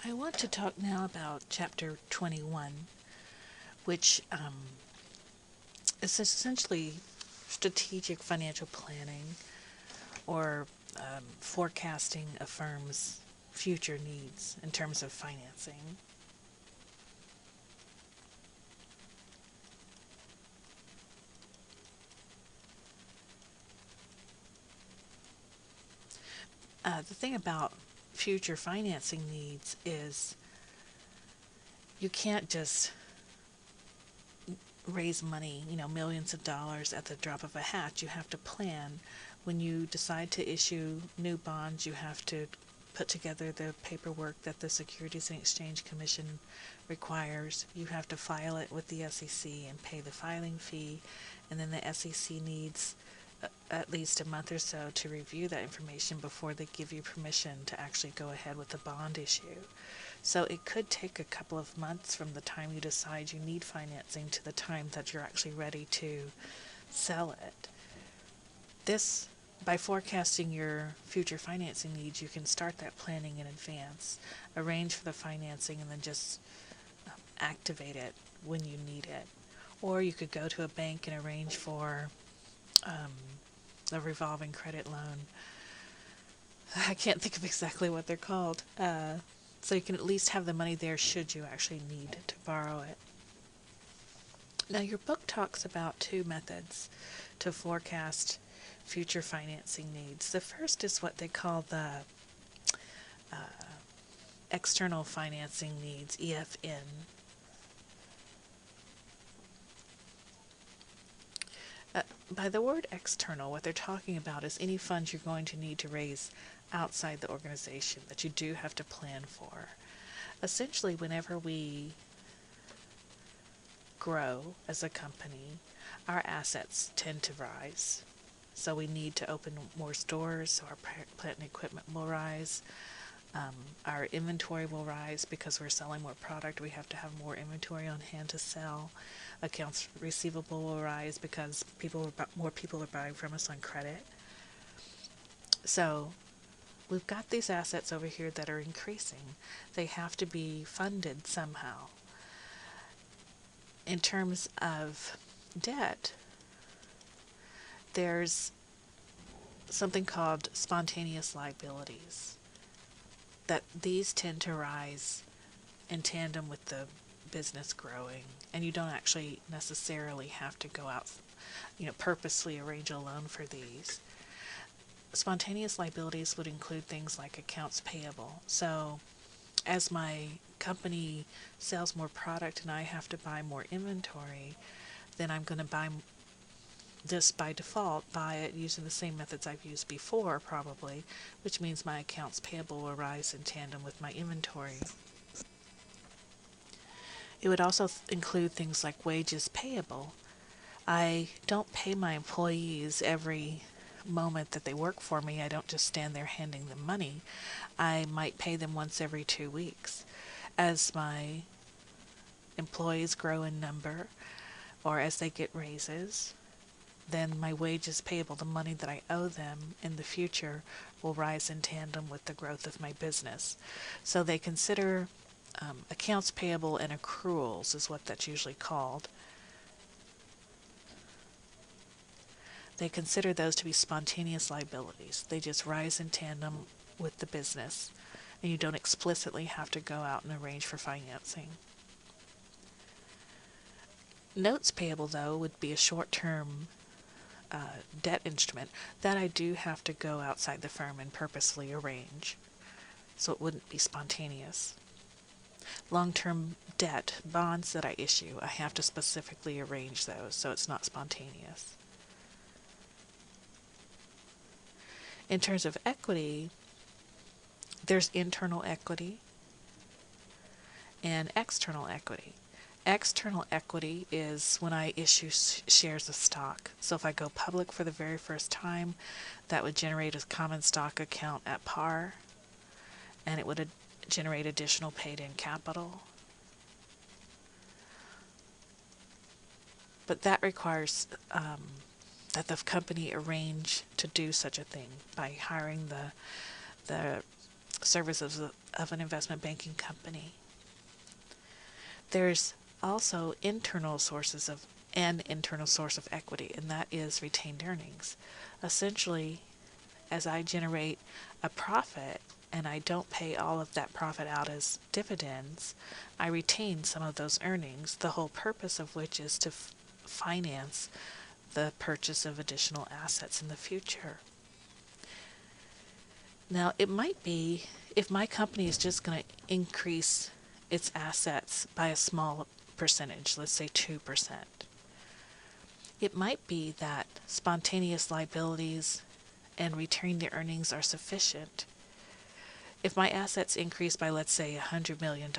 I want to talk now about Chapter 21, which is essentially strategic financial planning or forecasting a firm's future needs in terms of financing. The thing about future financing needs is you can't just raise money, millions of dollars at the drop of a hat. You have to plan. When you decide to issue new bonds, you have to put together the paperwork that the Securities and Exchange Commission requires. You have to file it with the SEC and pay the filing fee, and then the SEC needs at least a month or so to review that information before they give you permission to actually go ahead with the bond issue. So it could take a couple of months from the time you decide you need financing to the time that you're actually ready to sell it. By forecasting your future financing needs, you can start that planning in advance, arrange for the financing, and then just activate it when you need it. Or you could go to a bank and arrange for a revolving credit loan. I can't think of exactly what they're called. So you can at least have the money there should you actually need to borrow it. Now, your book talks about two methods to forecast future financing needs. The first is what they call the external financing needs, EFN. By the word external, what they're talking about is any funds you're going to need to raise outside the organization that you do have to plan for. Essentially, whenever we grow as a company, our assets tend to rise. So we need to open more stores, so our plant and equipment will rise. Our inventory will rise because we're selling more product. We have to have more inventory on hand to sell. Accounts receivable will rise because more people are buying from us on credit. So we've got these assets over here that are increasing. They have to be funded somehow. In terms of debt, there's something called spontaneous liabilities. That these tend to rise in tandem with the business growing, and you don't actually necessarily have to go out, purposely arrange a loan for these. Spontaneous liabilities would include things like accounts payable. So as my company sells more product and I have to buy more inventory, then I'm going to buy by default, buy it using the same methods I've used before, probably, which means my accounts payable will rise in tandem with my inventory. It would also include things like wages payable. I don't pay my employees every moment that they work for me. I don't just stand there handing them money. I might pay them once every 2 weeks. As my employees grow in number, or as they get raises, then my wages payable, the money that I owe them in the future, will rise in tandem with the growth of my business. So they consider accounts payable and accruals is what that's usually called. They consider those to be spontaneous liabilities. They just rise in tandem with the business, and you don't explicitly have to go out and arrange for financing. Notes payable, though, would be a short-term debt instrument that I do have to go outside the firm and purposely arrange, so it wouldn't be spontaneous. Long-term debt, bonds that I issue, I have to specifically arrange those, so it's not spontaneous. In terms of equity, there's internal equity and external equity. External equity is when I issue shares of stock. So if I go public for the very first time, that would generate a common stock account at par, and it would generate additional paid-in capital. But that requires that the company arrange to do such a thing by hiring the services of an investment banking company. There's also an internal source of equity, and that is retained earnings. Essentially, as I generate a profit and I don't pay all of that profit out as dividends, I retain some of those earnings, the whole purpose of which is to finance the purchase of additional assets in the future. Now, it might be if my company is just going to increase its assets by a small percentage, let's say 2%. It might be that spontaneous liabilities and retained earnings are sufficient. If my assets increase by, let's say, $100 million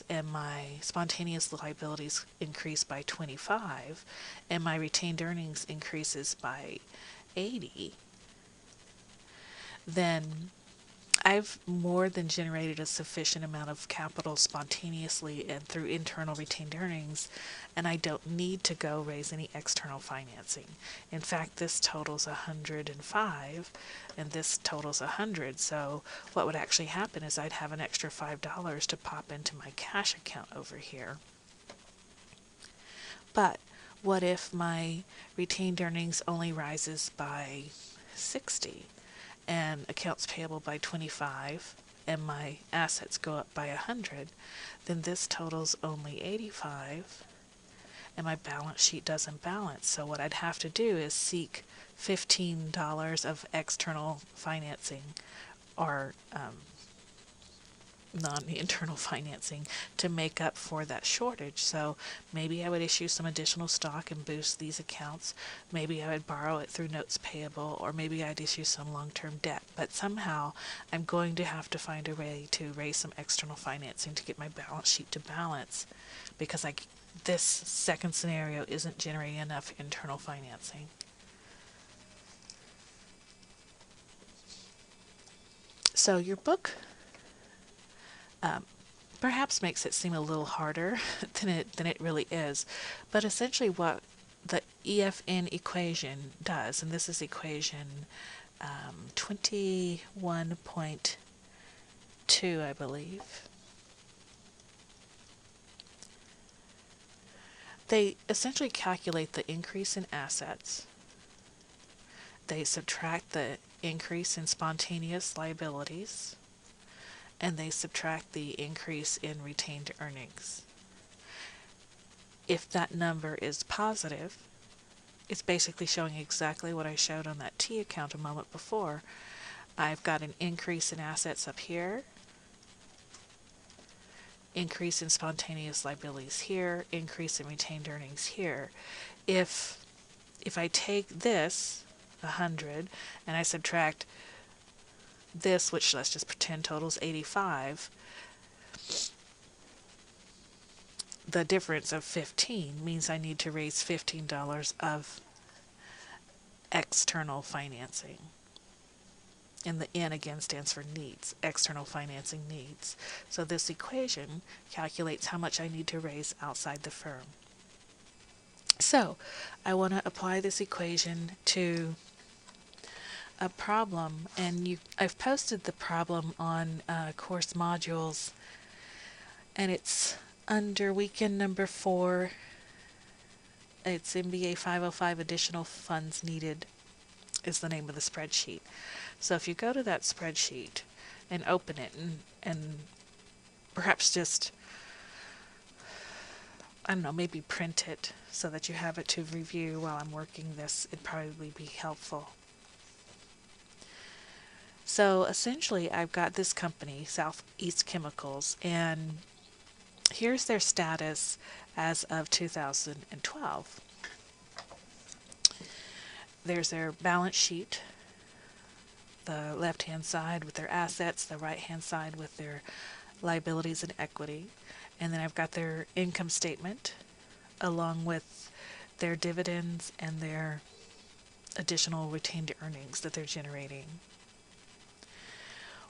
and my spontaneous liabilities increase by 25 and my retained earnings increases by 80, then I've more than generated a sufficient amount of capital spontaneously and through internal retained earnings, and I don't need to go raise any external financing. In fact, this totals 105 and this totals 100, so what would actually happen is I'd have an extra $5 to pop into my cash account over here. But what if my retained earnings only rises by 60? And accounts payable by 25, and my assets go up by 100, then this totals only 85, and my balance sheet doesn't balance. So what I'd have to do is seek $15 of external financing or non-internal financing to make up for that shortage. So maybe I would issue some additional stock and boost these accounts. Maybe I would borrow it through notes payable, or maybe I'd issue some long-term debt. But somehow I'm going to have to find a way to raise some external financing to get my balance sheet to balance, because this second scenario isn't generating enough internal financing. So your book perhaps makes it seem a little harder than it really is. But essentially what the EFN equation does, and this is equation 21.2, I believe. They essentially calculate the increase in assets. They subtract the increase in spontaneous liabilities, and they subtract the increase in retained earnings. If that number is positive, it's basically showing exactly what I showed on that T account a moment before. I've got an increase in assets up here, increase in spontaneous liabilities here, increase in retained earnings here. If I take this, 100, and I subtract this, which let's just pretend totals 85, the difference of 15 means I need to raise $15 of external financing. And the N again stands for needs, external financing needs. So this equation calculates how much I need to raise outside the firm. So I want to apply this equation to a problem, and I've posted the problem on course modules, and it's under weekend number 4. It's MBA 505 additional funds needed is the name of the spreadsheet. So if you go to that spreadsheet and open it and perhaps just, I don't know, maybe print it so that you have it to review while I'm working this, it'd probably be helpful. So essentially I've got this company, Southeast Chemicals, and here's their status as of 2012. There's their balance sheet, the left-hand side with their assets, the right-hand side with their liabilities and equity, and then I've got their income statement along with their dividends and their additional retained earnings that they're generating.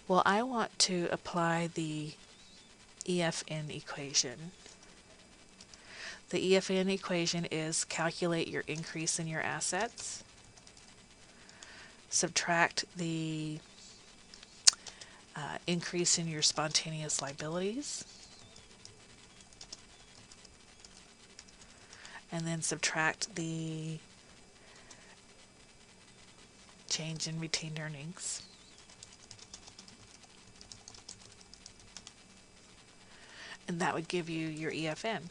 Well, I want to apply the EFN equation. The EFN equation is calculate your increase in your assets, subtract the increase in your spontaneous liabilities, and then subtract the change in retained earnings. And that would give you your EFN.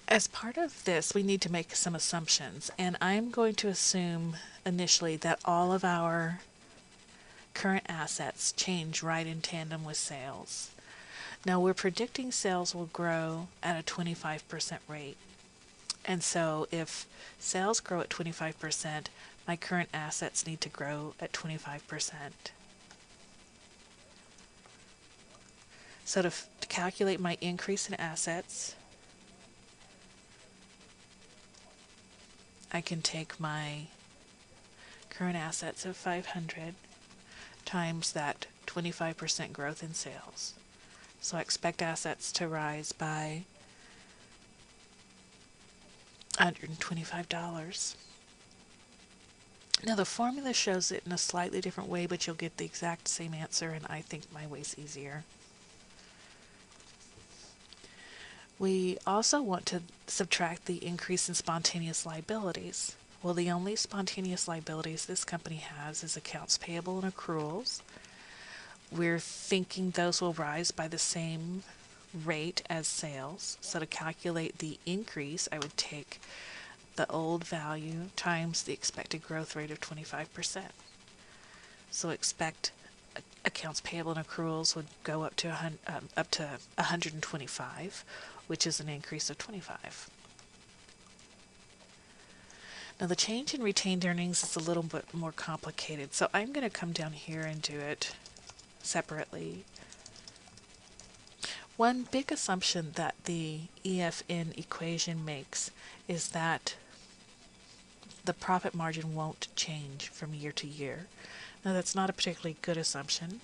As part of this, we need to make some assumptions, and I'm going to assume initially that all of our current assets change right in tandem with sales. Now, we're predicting sales will grow at a 25% rate. And so if sales grow at 25%, my current assets need to grow at 25%. So to calculate my increase in assets, I can take my current assets of 500 times that 25% growth in sales. So I expect assets to rise by $125. Now the formula shows it in a slightly different way, but you'll get the exact same answer, and I think my way's easier. We also want to subtract the increase in spontaneous liabilities. Well, the only spontaneous liabilities this company has is accounts payable and accruals. We're thinking those will rise by the same rate as sales. So to calculate the increase, I would take the old value times the expected growth rate of 25%. So expect accounts payable and accruals would go up to 125, which is an increase of 25. Now the change in retained earnings is a little bit more complicated, so I'm going to come down here and do it separately. One big assumption that the EFN equation makes is that the profit margin won't change from year to year. Now that's not a particularly good assumption,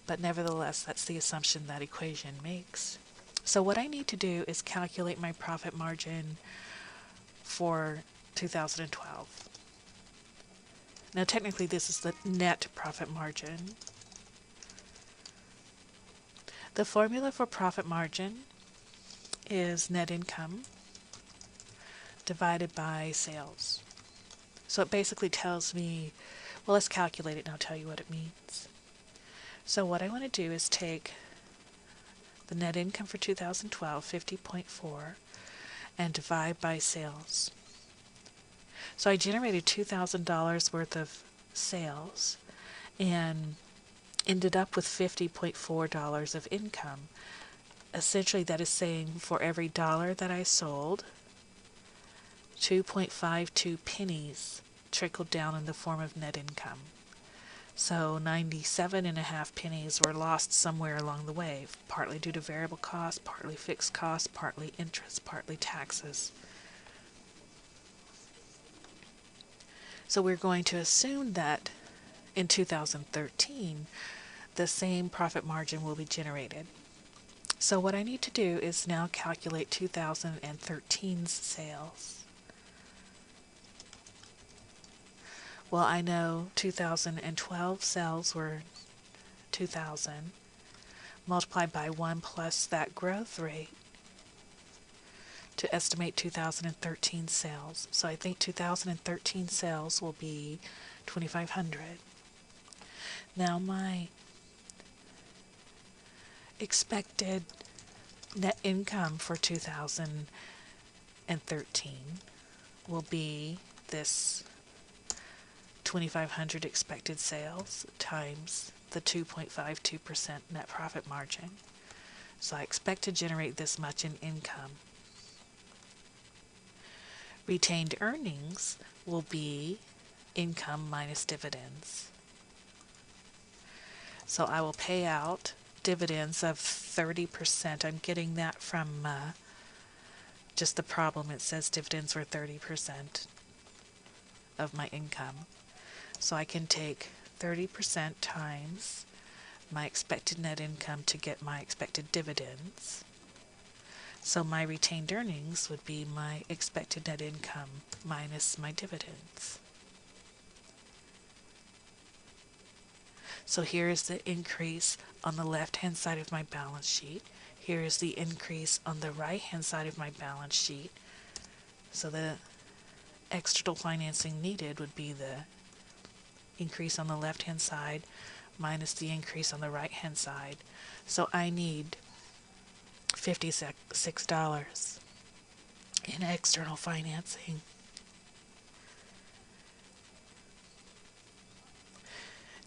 but nevertheless that's the assumption that equation makes. So what I need to do is calculate my profit margin for 2012. Now technically this is the net profit margin. The formula for profit margin is net income divided by sales. So it basically tells me, well, let's calculate it and I'll tell you what it means. So what I want to do is take the net income for 2012, 50.4, and divide by sales. So I generated $2,000 worth of sales and ended up with $50.4 of income. Essentially that is saying for every dollar that I sold, 2.52 pennies trickled down in the form of net income. So 97.5 pennies were lost somewhere along the way, partly due to variable costs, partly fixed costs, partly interest, partly taxes. So we're going to assume that in 2013, the same profit margin will be generated. So what I need to do is now calculate 2013's sales. Well, I know 2012 sales were 2,000 multiplied by 1 plus that growth rate to estimate 2013 sales. So I think 2013 sales will be 2,500. Now my expected net income for 2013 will be this 2,500 expected sales times the 2.52% net profit margin. So I expect to generate this much in income. Retained earnings will be income minus dividends. So I will pay out dividends of 30%. I'm getting that from just the problem. It says dividends were 30% of my income. So I can take 30% times my expected net income to get my expected dividends. So my retained earnings would be my expected net income minus my dividends. So here is the increase on the left-hand side of my balance sheet. Here is the increase on the right-hand side of my balance sheet. So the external financing needed would be the increase on the left-hand side minus the increase on the right-hand side. So I need $56 in external financing.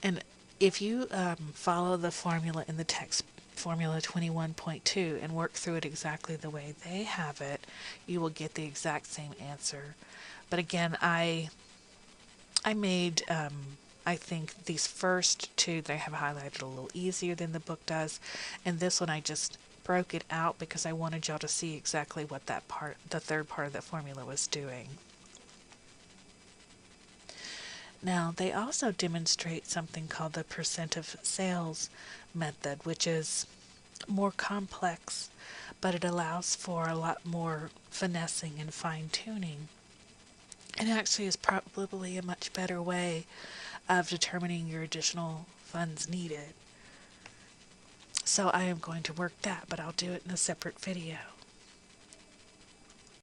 And if you follow the formula in the text, formula 21.2, and work through it exactly the way they have it, you will get the exact same answer. But again, I made, I think these first two that I have highlighted a little easier than the book does, and this one I just broke it out because I wanted y'all to see exactly what that part, the third part of the formula was doing. Now, they also demonstrate something called the percent of sales method, which is more complex, but it allows for a lot more finessing and fine-tuning. It actually is probably a much better way of determining your additional funds needed. So I am going to work that, but I'll do it in a separate video.